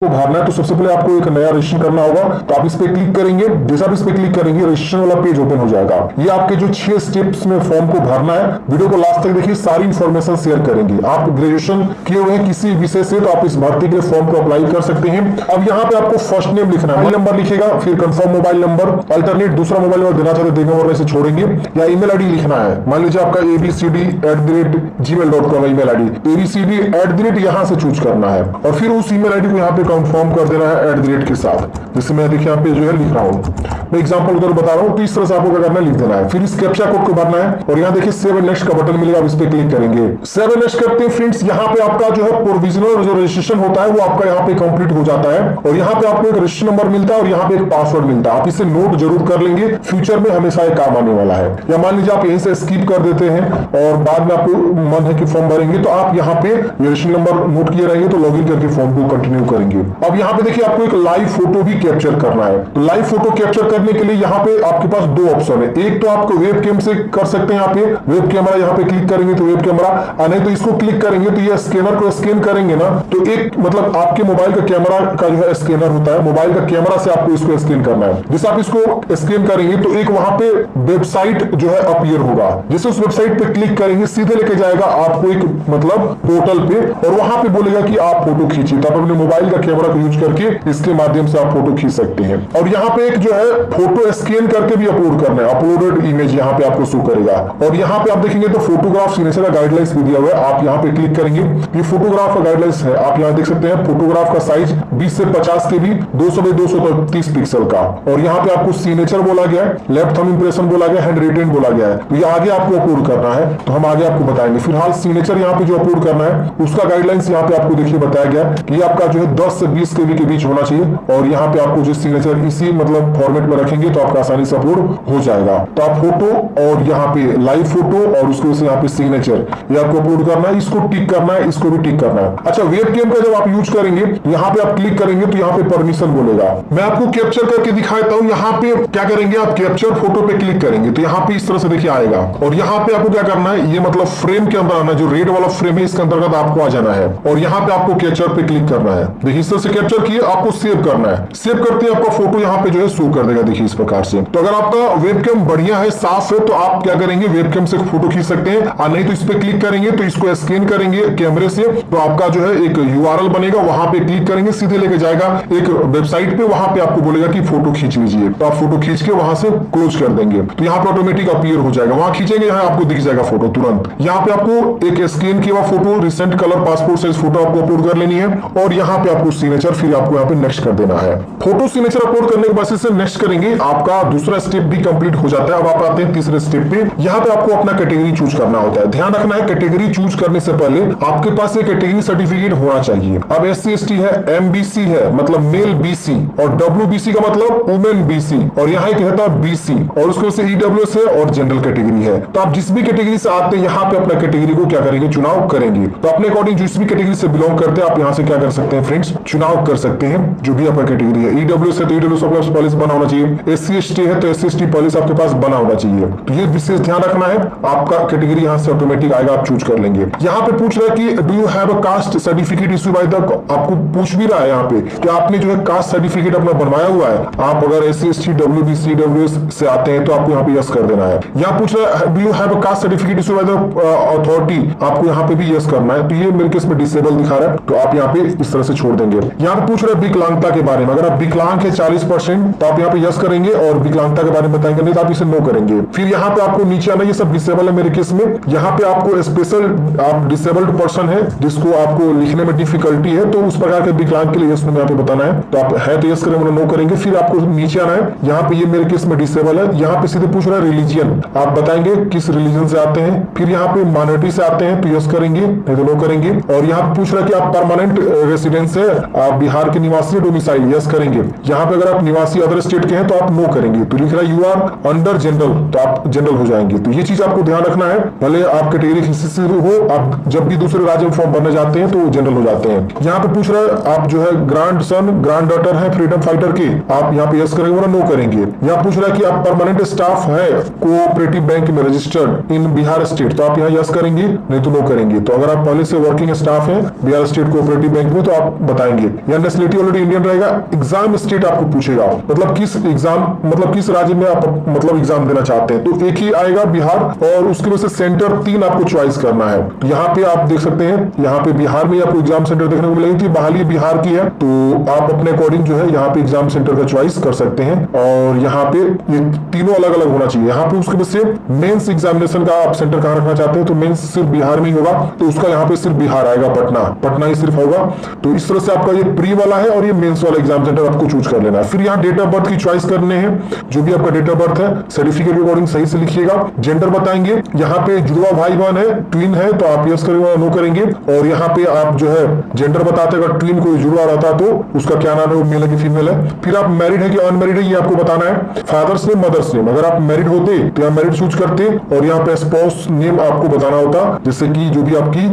को भरना है तो सबसे पहले आपको एक नया रजिस्ट्रेशन करना होगा। तो आप इस पे क्लिक करेंगे, जैसा आप इस पे क्लिक करेंगे रजिस्ट्रेशन वाला पेज ओपन हो जाएगा। ये आपके जो 6 स्टेप्स में फॉर्म को भरना है, वीडियो को लास्ट तक देखिए, सारी इंफॉर्मेशन शेयर करेंगे। आप ग्रेजुएशन किए हुए हैं किसी विषय से तो आप इस भर्ती के लिए फॉर्म को अप्लाई कर सकते हैं। अब यहाँ पे आपको फर्स्ट नेम लिखना है, मोबाइल नंबर लिखेगा, फिर कंफर्म मोबाइल नंबर, अल्टरनेट दूसरा मोबाइल नंबर देना चाहते देंगे और ऐसे छोड़ेंगे, या ईमेल आईडी लिखना है। मान लीजिए आपका abcd@gmail.com ईमेल आईडी, abcd@ यहाँ से चूज करना है और फिर उस ईमेल आईडी को यहाँ पे कंफर्म कर देना है @ के साथ। जैसे मैं देखिए यहाँ पे जो है लिख रहा हूँ, मैं एग्जांपल उधर बता रहा हूँ, तो इस तरह से आपको क्या करना है, लिख देना है। फिर इस कैप्चा कोड को भरना है और यहाँ देखिए सेव नेक्स्ट का बटन मिलेगा, आप इस पे क्लिक करेंगे। सेव नेक्स्ट करते हैं फ्रेंड्स, यहाँ पे आपका जो है प्रोविजनल जो रजिस्ट्रेशन होता है वो आपका यहाँ पे कंप्लीट हो जाता है और यहाँ पे आपको एक रजिस्ट्रेशन नंबर मिलता है और यहाँ पे एक पासवर्ड मिलता है। आप इसे नोट जरूर कर लेंगे, फ्यूचर में हमेशा ये काम आने वाला है। या मान लीजिए आप यहीं से स्किप कर देते हैं और बाद में आपको मन है कि फॉर्म भरेंगे तो आप यहाँ पे रजिस्ट्रेशन नंबर नोट किए रहेंगे तो लॉगिन करके फॉर्म को कंटिन्यू करेंगे। अब यहाँ पे देखिए आपको एक लाइव फोटो भी कैप्चर करना है। तो लाइव फोटो कैप्चर करने के लिए यहाँ पे आपके पास 2 ऑप्शन है। एक तो आपको वेब कैम से कर सकते हैं, यहाँ पे वेब कैमरा यहाँ पे क्लिक करेंगे तो वेब कैमरा, नहीं तो इसको क्लिक करेंगे तो ये स्कैनर को स्कैन करेंगे ना, तो एक मतलब आपके मोबाइल का कैमरा का जो है स्कैनर होता है, मोबाइल का कैमरा से आपको इसको स्कैन करना है। जैसे आप इसको स्कैन करेंगे तो एक वहां पे वेबसाइट जो है अपीयर होगा, जैसे उस वेबसाइट पे क्लिक करेंगे सीधे लेके जाएगा आपको एक मतलब पोर्टल पे और वहां पे बोलेगा कि आप फोटो खींचिए। तो आप अपने मोबाइल का कैमरा को यूज करके इसके माध्यम से आप फोटो खींच सकते हैं। और यहाँ पे एक जो है फोटो स्कैन करके भी अपलोड करना है, अपलोडेड इमेज यहाँ पे आपको शो करेगा। और यहाँ पे आप देखेंगे तो फोटोग्राफ सिग्नेचर का गाइडलाइंस भी दिया हुआ है, आप यहाँ पे क्लिक करेंगे, ये फोटोग्राफ का गाइडलाइंस है। आप यहाँ देख सकते हैं फोटोग्राफ का साइज 20 से 50 के भी, 200 बाई 230 पिक्सल का। और यहाँ पे आपको सिग्नेचर बोला गया है, लेफ्ट थंब इंप्रेशन बोला गया है, हैंड रिटेन बोला गया है। तो ये आगे आपको अपलोड करना है, तो हम आगे आपको बताएंगे। फिलहाल सिग्नेचर यहाँ पे जो अपलोड करना है उसका गाइडलाइंस यहाँ पे आपको देखिए बताया गया कि ये आपका जो है 10 से 20 केबी के बीच होना चाहिए। और यहाँ पे आपको जो सिग्नेचर इसी मतलब फॉर्मेट में रखेंगे तो आपका आसानी से अपलोड हो जाएगा। तो आप फोटो और यहाँ पे लाइव फोटो और उसके यहाँ पे सिग्नेचर ये आपको अपलोड करना है, इसको टिक करना है, इसको भी टिक करना है। अच्छा, वेब कैम का जब आप यूज करेंगे यहाँ पे आप क्लिक करेंगे तो यहाँ पे परमिशन बोलेगा। मैं आपको कैप्चर करके दिखाता हूँ। यहाँ पे क्या करेंगे, आप कैप्चर फोटो पे क्लिक करेंगे तो यहाँ पे इस तरह से देखिए आएगा और यहाँ पे आपको क्या करना है, ये मतलब फ्रेम के अंदर आना, जो रेड वाला फ्रेम है इसके अंतर्गत आपको आ जाना है और यहाँ पे आपको कैप्चर पे क्लिक करना है। देखिए इस तरह से कैप्चर किए, आपको सेव करना है। सेव करते ही आपका फोटो यहाँ पे जो है शो कर देगा, देखिए इस प्रकार से। तो अगर आपका वेबकैम बढ़िया है, साफ है, तो आप क्या करेंगे, वेबकैम से फोटो खींच सकते हैं। और नहीं तो इस पे क्लिक करेंगे तो इसको स्कैन करेंगे कैमरे से, तो आपका जो है एक URL बनेगा, वहां पे क्लिक करेंगे सीधे लेके जाएगा एक वेबसाइट पे, वहां पे आपको बोलेगा कि फोटो खींच लीजिए। तो आप फोटो खींच के वहां से क्लोज कर देंगे तो यहाँ पे ऑटोमेटिक अपीयर हो जाएगा। वहां खींचेंगे, यहाँ आपको दिख जाएगा फोटो तुरंत। यहाँ पे आपको एक स्कैन किया हुआ photo, recent colour passport size photo आपको अपलोड कर लेनी है और यहाँ पे आपको सिग्नेचर, फिर आपको यहाँ पे नेक्स्ट कर देना है। फोटो सिग्नेचर अपलोड करने के बाद से नेक्स्ट करेंगे, आपका दूसरा स्टेप भी कंप्लीट हो जाता है। अब आप आते हैं तीसरे स्टेप पे। यहाँ पे आपको अपना कैटेगरी चूज करना होता है। ध्यान रखना है, कैटेगरी चूज करने से पहले आपके पास एक कैटेगरी सर्टिफिकेट होना चाहिए। अब SC ST है, MBC है मतलब मेल BC, और WBC का मतलब वुमेन BC, और यहाँ एक रहता है BC, और उसको से EWS है और जनरल कैटेगरी है। तो आप जिस भी कैटेगरी से आते हैं यहाँ पे अपना कैटेगरी को क्या करेंगे, चुनाव करेंगे। तो अपने अकॉर्डिंग जिस भी कैटेगरी से बिलोंग करते हैं आप यहाँ से क्या कर सकते हैं फ्रेंड्स, चुनाव कर सकते हैं जो भी आपका कैटेगरी है। EWS है तो EWS आपके पास पॉलिसी बना होना चाहिए, SC ST है तो SC ST पॉलिसी आपके पास बना होना चाहिए। तो ये विशेष ध्यान रखना है, आपका कैटेगरी यहाँ से ऑटोमेटिक आएगा, आप चूज कर लेंगे। यहाँ पे पूछ रहा है कि do you have a caste certificate issue by the, आपको पूछ भी रहा है यहाँ पे कि आपने जो है कास्ट सर्टिफिकेट अपना बनवाया हुआ है। आप अगर SC ST WBC EWS से आते हैं तो आपको यहाँ पे यस कर देना है। यहाँ पूछ रहा है do you have a caste certificate issue by the authority, आपको यहाँ पे भी यस करना है। तो ये मेरे केस में डिसेबल दिखा रहा है तो आप यहाँ पे इस तरह से छोड़ देंगे। यहाँ पे पूछ रहा है विकलांगता के बारे में, अगर आप विकलांग है 40% तो आप यहाँ पे यस करेंगे और विकलांगता के बारे में बताएंगे, नहीं तो आप इसे नो करेंगे। फिर यहाँ पे आपको नीचे आना, ये सब डिसेबल है मेरे केस में। यहाँ पे आपको स्पेशल, आप डिसेबल्ड पर्सन है जिसको आपको लिखने में डिफिकल्टी है, तो उस प्रकार के विकलांग के लिए यस यहाँ पे बताना है। तो आप है तो यस करेंगे, नो करेंगे। फिर आपको नीचे आना है, यहाँ पे ये मेरे केस में डिसेबल है। यहाँ पे सीधे पूछ रहा है रिलीजियन, आप बताएंगे किस रिलीजन से आते हैं। फिर यहाँ पे माइनॉरिटी से आते हैं तो यस करेंगे, नहीं तो नो करेंगे। और यहाँ पे पूछ रहा है कि आप परमानेंट रेसिडेंस है, आप बिहार के निवासी डोमिसाइल, यस करेंगे। यहाँ पे अगर आप निवासी अदर स्टेट के हैं तो आप नो करेंगे। तो लिख रहा है यू आर अंडर जनरल, तो आप जनरल हो जाएंगे। तो ये चीज आपको ध्यान रखना है, भले आप कैटेगरी किसी से हो, आप जब भी दूसरे राज्य में फॉर्म भरने जाते हैं तो जनरल हो जाते हैं। यहाँ पे पूछ रहा है आप जो है ग्रैंड सन ग्रैंड डॉटर है फ्रीडम फाइटर की, आप यहाँ पे यस करेंगे वरना नो करेंगे। यहाँ पूछ रहा है कि आप परमानेंट स्टाफ है कोऑपरेटिव बैंक में रजिस्टर्ड इन बिहार स्टेट, तो आप यहाँ यस करेंगे, नहीं तो नो करेंगे। तो अगर आप पहले से वर्किंग स्टाफ है बिहार स्टेट कोऑपरेटिव बैंक में तो आप बताएंगे बताएंगे। या नेशनलिटी ऑलरेडी इंडियन रहेगा, एग्जाम स्टेट आपको पूछेगा, मतलब किस एग्जाम, मतलब किस राज्य में आप मतलब एग्जाम देना चाहते हैं, तो एक ही आएगा बिहार, और उसकी वजह से सेंटर 3 आपको चॉइस करना है। तो यहाँ पे आप देख सकते हैं, यहाँ पे बिहार में आपको एग्जाम सेंटर देखने को मिलेगी कि बहाली बिहार की है, तो आप अपने अकॉर्डिंग जो है यहाँ पे एग्जाम सेंटर का चॉइस कर सकते हैं। और यहाँ पे ये तीनों अलग अलग होना चाहिए। यहाँ पे उसके वजह से मेंस एग्जामिनेशन का आप सेंटर कहाँ रखना चाहते हैं, तो मेंस सिर्फ बिहार में ही होगा, तो उसका यहाँ पे सिर्फ बिहार आएगा, पटना ही सिर्फ होगा। तो इस तरह से आपका ये प्री वाला है और ये मेंस वाला एग्जाम सेंटर आपको चूज कर लेना है। फिर यहाँ डेट ऑफ बर्थ की चॉइस करने हैं, जो भी आपका डेट ऑफ बर्थ है सर्टिफिकेट के अकॉर्डिंग सही से लिखिएगा। जेंडर बताएंगे, यहाँ पे जुड़वा भाई बहन है, ट्विन है, तो आप यस करेंगे, नो करेंगे। और यहाँ पे आप जो है जेंडर बताते हैं, अगर ट्विन कोई जुड़वा रहता तो उसका क्या नाम है, वो मेल है कि फीमेल है। फिर आप मैरिड है कि अनमैरिड है, ये आपको बताना है। फादर्स नेम, मदर्स नेम, अगर आप मैरिड होते तो यहाँ मैरिड चूज करते, और यहाँ पे स्पाउस नेम आपको बताना होता, जैसे कि जो भी आपकी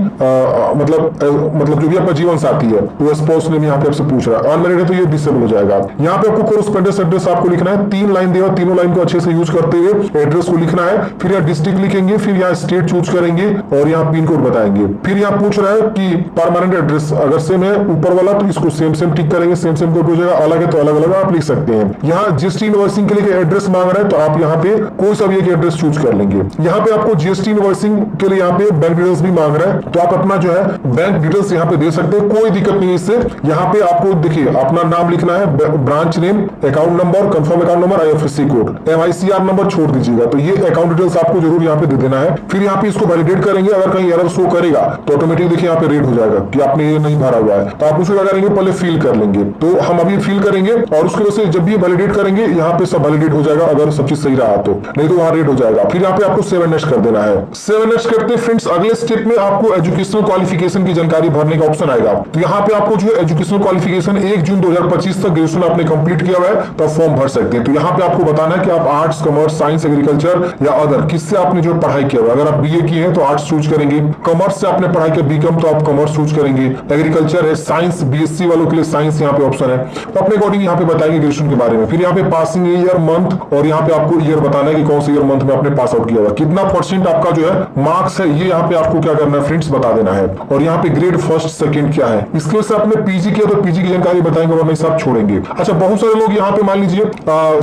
मतलब जो भी आपका जीवन साथी है, तो स्पाउस नेम यहाँ पे आपसे पूछ रहा है। अनमैरिड है तो ये डिसेबल हो जाएगा। यहाँ पे आपको कोरेस्पोंडेंस एड्रेस आपको लिखना है, 3 लाइन देगा, तीनों लाइन को अच्छे से यूज करते हुए एड्रेस को लिखना है। फिर यहाँ डिस्ट्रिक्ट लिखेंगे, फिर यहाँ स्टेट चूज करेंगे, और यहाँ पिन कोड बताएंगे। फिर यहाँ पूछ रहा है कि परमानेंट एड्रेस अगर सेम है ऊपर वाला, तो इसको सेम टिक करेंगे, सेम कोड हो जाएगा। अलग है तो अलग अलग आप लिख सकते हैं। यहाँ जीएसटी इनवॉइसिंग के लिए एड्रेस मांग रहा है, तो आप यहाँ पे कोई सा भी एक एड्रेस चूज कर लेंगे। यहाँ पे आपको जीएसटी इनवॉइसिंग के लिए यहाँ पे बैंक डिटेल्स भी मांग रहा है, तो आप अपना जो है बैंक डिटेल्स यहाँ पे दे सकते हैं, कोई दिक्कत नहीं है इससे। यहाँ पे आपको देखिए अपना नाम लिखना है, branch name, account number, confirm account number, IFSC code, MICR number छोड़ दीजिएगा, तो ये अकाउंट डिटेल्स आपको जरूर यहाँ पे दे देना है। फिर यहाँ पे इसको वैलिडेट करेंगे, अगर कहीं एरर शो करेगा तो ऑटोमेटिक देखिए यहाँ पे रेड हो जाएगा कि आपने ये नहीं भरा हुआ है, तो आप उसको क्या करेंगे, पहले फिल कर लेंगे। तो हम अभी फिल करेंगे, और उसकी वजह से जब भी वैलिडेट करेंगे यहाँ पे सब वैलिडेट हो जाएगा, अगर सब चीज सही रहा तो, नहीं तो वहां रेड हो जाएगा। फिर यहाँ पे आपको 7 नेक्स्ट कर देना है। 7 नेक्स्ट करते फ्रेंड्स अगले स्टेप में आपको एजुकेशनल क्वालिफिकेशन की जानकारी भरने का ऑप्शन आएगा। तो यहाँ पे आपको जो है एजुकेशनल क्वालिफिकेशन 1 जून 2025 तक ग्रेजुएशन आपने कंप्लीट किया हुआ है, तो आप फॉर्म भर सकते हैं। तो यहाँ पे आपको बताना है कि आप आर्ट्स, कॉमर्स, साइंस, एग्रीकल्चर या अदर किससे आपने जो पढ़ाई किया हुआ है। अगर आप बीए किए हैं तो आर्ट्स चूज करेंगे, कॉमर्स से आपने पढ़ाई किया बीकॉम तो आप कॉमर्स चूज करेंगे, एग्रीकल्चर है, साइंस बीएससी वालों के लिए साइंस यहाँ पे ऑप्शन है, तो अपने अकॉर्डिंग यहाँ पे बताएंगे ग्रेजुएशन के बारे में। फिर यहाँ पे पासिंग ईयर, मंथ, और यहाँ पे आपको ईयर बताना है कि कौन से ईयर मंथ में आपने पास आउट किया हुआ, कितना % आपका जो है मार्क्स है, ये यहाँ पे आपको क्या करना है फ्रेंड्स बता देना है। और यहाँ पे ग्रेड फर्स्ट सेकंड क्या है, इसके वजह से आपने पीजी किया तो पीजी की जानकारी बताएंगे, वरना सब छोड़ेंगे। अच्छा, बहुत सारे लोग यहाँ पे मान लीजिए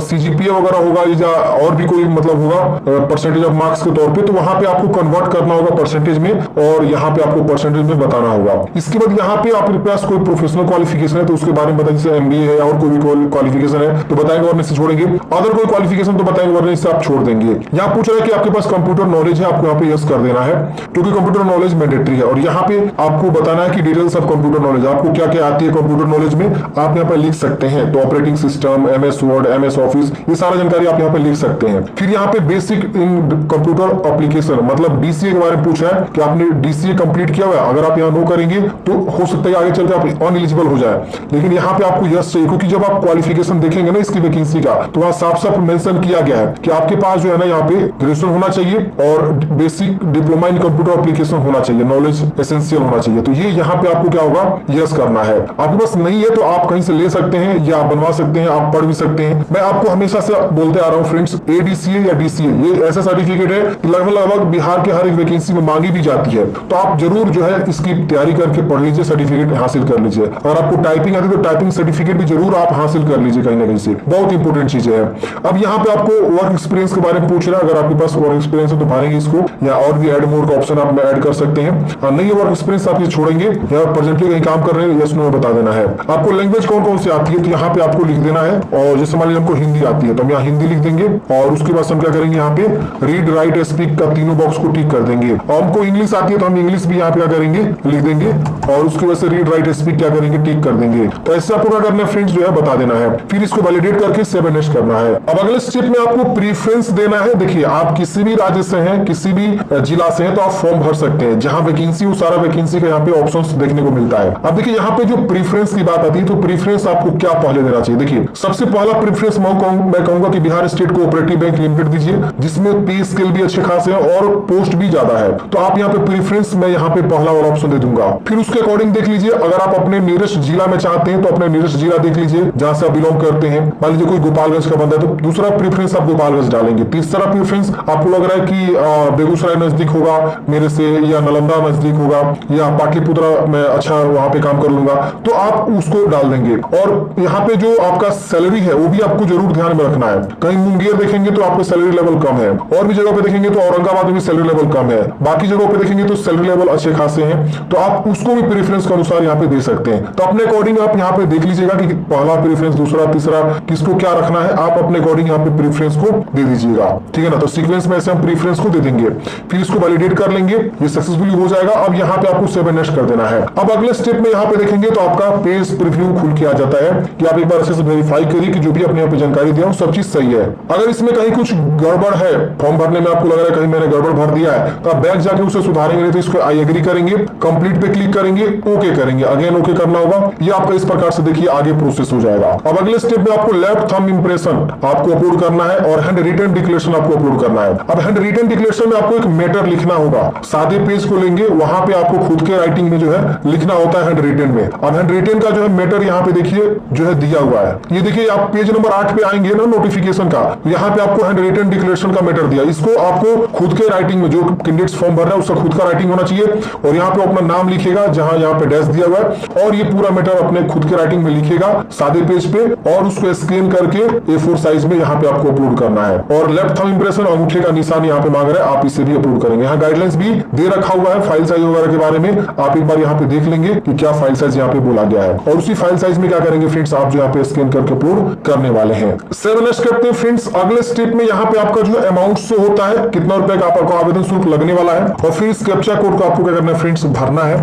CGPA वगैरह होगा या और भी कोई मतलब होगा परसेंटेज ऑफ मार्क्स के तौर पे, तो वहां पे आपको कन्वर्ट करना होगा परसेंटेज में, और यहाँ पे आपको परसेंटेज में बताना होगा। इसके बाद यहाँ पे आपके पास कोई प्रोफेशनल क्वालिफिकेशन है तो उसके बारे में बताएंगे, जैसे MBA है और कोई भी क्वालिफिकेशन है तो बताएंगे, वरना से छोड़ेंगे। अदर कोई क्वालिफिकेशन तो बताएंगे, वरना इससे आप छोड़ देंगे। यहाँ पूछ रहा है कि आपके पास कंप्यूटर नॉलेज है, आपको यहाँ पे यस कर देना है, क्योंकि कंप्यूटर नॉलेज मैंडेटरी है। और यहाँ पे आपको बताना है कि डिटेल्स ऑफ कंप्यूटर नॉलेज, आपको क्या क्या आती है कंप्यूटर नॉलेज में, आप यहाँ पे लिख सकते हैं। तो operating system, MS word, MS office, ये सारा जानकारी आप यहाँ पे लिख सकते हैं। फिर यहाँ पे बेसिक इन कंप्यूटर एप्लीकेशन, मतलब DCA के बारे में पूछा है कि आपने DCA कंप्लीट किया हुआ है। अगर आप यहाँ नो करेंगे तो हो सकता है आगे चलकर आप अनएलिजिबल हो जाए, लेकिन यहाँ पे आपको यस चाहिए, क्योंकि जब आप क्वालिफिकेशन देखेंगे ना इसकी वैकेंसी का, तो वहाँ साफ साफ मेंशन किया गया है कि आपके पास जो है ना यहाँ पे ग्रेजुएशन होना चाहिए और basic diploma in computer application होना चाहिए, नॉलेज एसेंशियल होना चाहिए। तो ये यहाँ पे आपको क्या होगा, यस करना है। आपके पास नहीं है तो आप कहीं से ले सकते हैं या बनवा सकते हैं, आप पढ़ भी सकते हैं। मैं आपको हमेशा से बोलते आ रहा हूँ फ्रेंड्स, ADCA या DCA ये ऐसा सर्टिफिकेट है कि लगभग बिहार के हर एक वैकेंसी में मांगी भी जाती है, तो आप जरूर जो है इसकी तैयारी करके पढ़ लीजिए, सर्टिफिकेट हासिल कर लीजिए। अगर आपको टाइपिंग आती है तो टाइपिंग सर्टिफिकेट भी जरूर आप हासिल कर लीजिए कहीं ना कहीं से, बहुत इंपॉर्टेंट चीजें हैं। अब यहाँ पे आपको वर्क एक्सपीरियंस के बारे में पूछ रहा है, अगर आपके पास वर्क एक्सपीरियंस है तो भरेंगे इसको, या और भी ऐड मोर का ऑप्शन आप ऐड कर सकते हैं। नहीं है वर्क एक्सपीरियंस आप ये छोड़ेंगे, या प्रेजेंटली कहीं काम कर रहे हैं, यस नो बता देना है। आपको लैंग्वेज कौन कौन सी आती है तो यहाँ पे आपको लिख देना है, और जैसे मान लीजिए हमको हिंदी आती है तो हम यहाँ हिंदी लिख देंगे, और उसके बाद हम क्या करेंगे यहाँ पे रीड राइट स्पीक का तीनों बॉक्स को टिक कर देंगे। और हमको इंग्लिश आती है तो हम इंग्लिश भी यहाँ पे क्या करेंगे, लिख देंगे, और उसकी वजह से रीड राइट स्पीक क्या करेंगे, टिक कर देंगे। तो ऐसे आपको क्या करना है फ्रेंड्स, जो है बता देना है। फिर इसको वैलिडेट करके 7 नेक्स्ट करना है। अब अगले स्टेप में आपको प्रीफरेंस देना है। देखिए आप किसी भी राज्य से हैं, किसी भी जिला से हैं, तो आप फॉर्म भर सकते हैं। जहां वैकेंसी वो सारा वैकेंसी का यहाँ पे ऑप्शंस देखने को मिलता है। अब देखिए यहाँ पे जो प्रीफरेंस की बात आती है, तो प्रीफरेंस आपको क्या पहले देना चाहिए। देखिए सबसे पहला प्रीफरेंस मैं कहूंगा कि Bihar state cooperative bank limited दीजिए, जिसमें पे स्केल भी अच्छे खासे हैं और पोस्ट भी ज्यादा है। तो आप यहाँ पे प्रीफरेंस मैं यहाँ पे पहला वाला ऑप्शन दे दूंगा। फिर उसके अकॉर्डिंग देख लीजिए, अगर आप अपने नियरेस्ट जिला में चाहते हैं तो अपने नियरेस्ट जिला देख लीजिए जहां से आप बिलोंग करते हैं। मान लीजिए कोई गोपालगंज का बंदा है तो दूसरा प्रीफरेंस आप गोपालगंज डालेंगे। तीसरा प्रीफरेंस आपको लग रहा है कि बेगूसराय नजदीक होगा मेरे से, या नालंदा नजदीक होगा, या पाटलिपुत्र में अच्छा वहां पे काम कर लूंगा, दूंगा, तो आप उसको डाल देंगे। और यहाँ पे जो आपका सैलरी है वो भी आपको जरूर ध्यान में रखना है। कहीं मुंगेर देखेंगे तो आपका सैलरी लेवल कम है, और भी जगह पे देखेंगे तो औरंगाबाद में भी सैलरी लेवल कम है, बाकी जगहों पे देखेंगे तो सैलरी लेवल अच्छे खासे हैं, तो आप उसको भी प्रेफरेंस के अनुसार यहाँ पे दे सकते हैं। तो अपने अकॉर्डिंग आप यहाँ पे देख लीजिएगा कि पहला प्रेफरेंस, दूसरा, तीसरा, किसको क्या रखना है, आप अपने अकॉर्डिंग यहाँ पे प्रेफरेंस को दे दीजिएगा, ठीक है ना। तो सीक्वेंस में ऐसे हम प्रेफरेंस को दे देंगे, फिर इसको वैलिडेट कर लेंगे, ये सक्सेसफुली हो जाएगा। अब यहाँ पे आपको सेव एंड नेक्स्ट कर देना है। अब अगले स्टेप में यहाँ पे देखेंगे तो आपका पेज प्रीव्यू खुल के आ जाता है कि आप एक बार अच्छे से वेरीफाई करिए कि जो भी अपने यहाँ पे जानकारी दिया सब चीज सही है। अगर इसमें कहीं कुछ गड़बड़ है, फॉर्म भरने में आपको लग रहा है कहीं मैंने गड़बड़ भर दिया है, तो आप बैक जाके उसे सुधारेंगे, नहीं तो इसको आई एग्री करेंगे, कंप्लीट पे क्लिक करेंगे, ओके करेंगे, अगेन ओके करना होगा। ये आपका इस प्रकार से देखिए आगे प्रोसेस हो जाएगा। अब अगले स्टेप में आपको लेफ्ट थंब इंप्रेशन आपको अपलोड करना है और हैंड रिटन डिक्लेरेशन आपको अपलोड करना है। अब हैंड रिटन डिक्लेरेशन में आपको एक मैटर लिखना होगा। सादे पेज को लेंगे, वहां पे आपको खुद के राइटिंग में जो है लिखना होता है हैंड रिटन में। अब हैंड रिटन का जो है मैटर यहाँ पे देखिए जो है दिया हुआ है, ये देखिए आप पेज नंबर 8 पे आएंगे ना नोटिफिकेशन का, यहाँ पे आपको हैंड रिटन डिक्लेरेशन का मैटर दिया। इसको आपको खुद के राइटिंग में, जो कैंडिडेट्स फॉर्म भर रहा है उसका खुद का राइटिंग होना चाहिए, और यहाँ पे अपना नाम लिखेगा जहां यहाँ पे डैश दिया हुआ है, और ये पूरा मैटर अपने खुद के राइटिंग में लिखेगा सादे पेज पे, और उसको स्कैन करके A4 साइज में यहाँ पे आपको अपलोड करना है। और लेफ्ट थंब इंप्रेशन अंगूठे का निशान यहाँ पे मांग रहा है, आप इसे भी अपलोड करेंगे। यहाँ गाइडलाइंस भी दे रखा हुआ है फाइल साइज वगैरह के बारे में, आप एक बार यहाँ पे देख लेंगे कि क्या फाइल साइज यहाँ पे बोला गया है, और उसी फाइल साइज में क्या करेंगे फ्रेंड्स, आप जो यहाँ पे स्कैन करके अपलोड करने वाले हैं। सेव नेक्स्ट करते हैं फ्रेंड्स। अगले स्टेप में यहाँ पे आपका जो अमाउंट शो होता है, कितना रुपए का आपको आवेदन शुल्क लगने वाला है, और फिर इस कैप्चा कोड को आपको क्या करना है फ्रेंड्स, भरना है।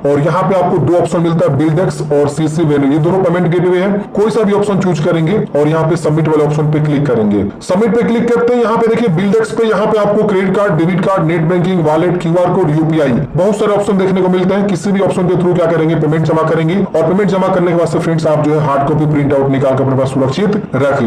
और यहाँ पे आपको दो ऑप्शन मिलता है, बिल्डेक्स और सीसी वैल्यू, ये दोनों पेमेंट गेटवे है, कोई सा भी ऑप्शन चूज करेंगे और यहाँ पे सबमिट वाले ऑप्शन पे क्लिक करेंगे। सबमिट पे क्लिक करते हैं, यहाँ पे देखिए बिल्डेक्स पे यहाँ पे आपको credit card, debit card, net banking, wallet, QR code, UPI, बहुत सारे ऑप्शन देखने को मिलते हैं। किसी भी ऑप्शन के थ्रू क्या करेंगे, पेमेंट जमा करेंगे, और पेमेंट जमा करने के बाद फ्रेंड्स आप जो है हार्ड कॉपी प्रिंट आउट निकाल कर अपने पास सुरक्षित रख